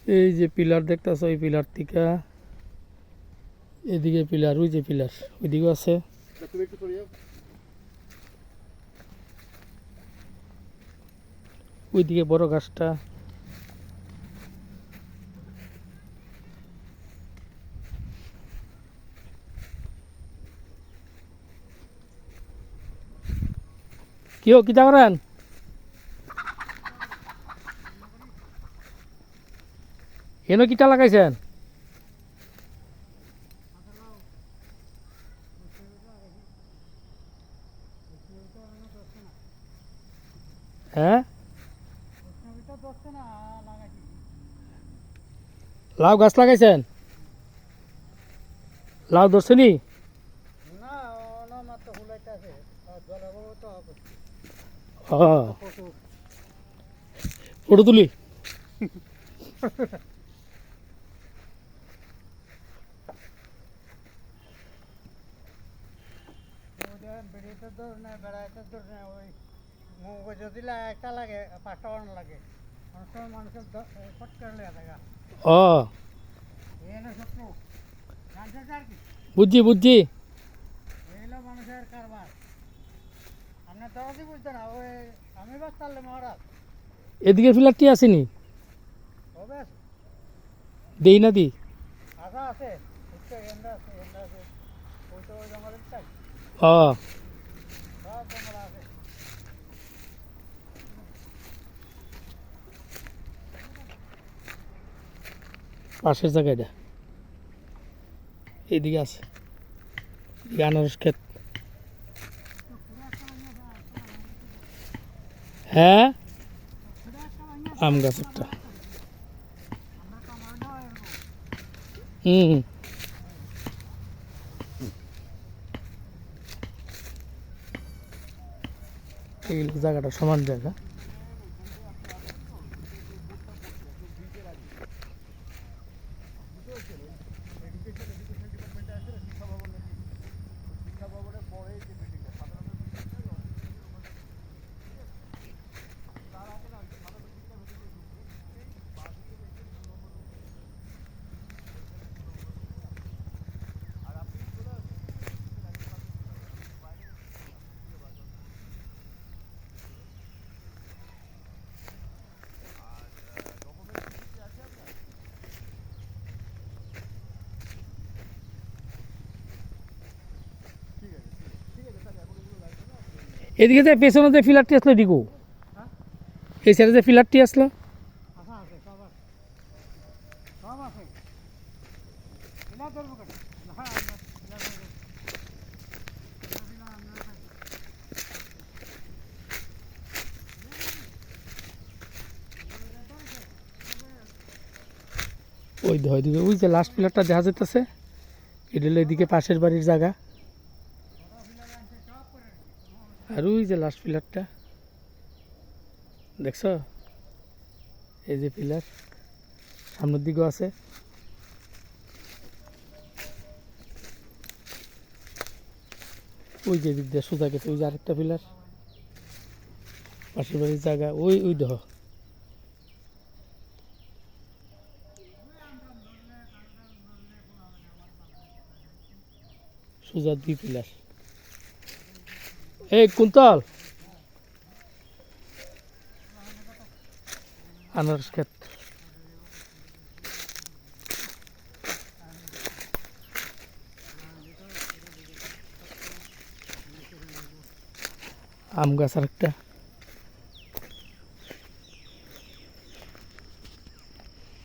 এই যে পিলার দেখতেছ, ওই পিলার থেকে এদিকে পিলার, ওই যে পিলার ওইদিকেও আছে। ওইদিকে বড় গাছটা। কেউ কিতা করেন? এনো কিটা লাগাইছেন? হ্যাঁ, লাউ গাছ লাগাইছেন? লাউ ধরছেনি? ফটো তুলি। একটা লাগে 5টা বানানো লাগে, অনেক সময় মানুষের ফট করে দেখা ও এনে শত্রু জানতে আর কি বুঝছি বুঝছি। এলো মানুষের কারবার। আপনার দরদি বুঝতো না, ওই আমি বাস চাললে মহারাজ এদিকে ফিলারটি আসেনি, হবে দেই না দি। আশা আছে, এন্ডা আছে, এন্ডা আছে, ওই তো ওই জঙ্গলের চাই ও সব জঙ্গল আছে। পাশের জায়গাটা এইদিকে আছে, এদিকে আনারস ক্ষেত। হ্যাঁ, আম গাছ একটা। হুম, এই জায়গাটা সমান জায়গা। এদিকে যে পেছনে যে ফিলারটি আসলো এদিকেও, এই সাইডে যে ফিলারটি আসলো, আশা আছে, সব আছে, সব আছে। এলা ধরবো কেন? না এলা ধরবো, ওই দিকে ওই যে লাস্ট ফিলারটা দেখা যেতেছে, এটা হলো এদিকে পাশের বাড়ির জায়গা। আর ওই যে লাস্ট পিলারটা দেখছো, এই যে পিলার সামনের দিকেও আছে। ওই যে দিক দিয়ে সোজা গেছে, ওই যে আরেকটা পিলার পাশের বাড়ির জায়গা। ওই ওই দেখ, সোজা 2 পিলার। এই কুন্তল, আনারস ক্ষেত। আম গাছ আরেকটা।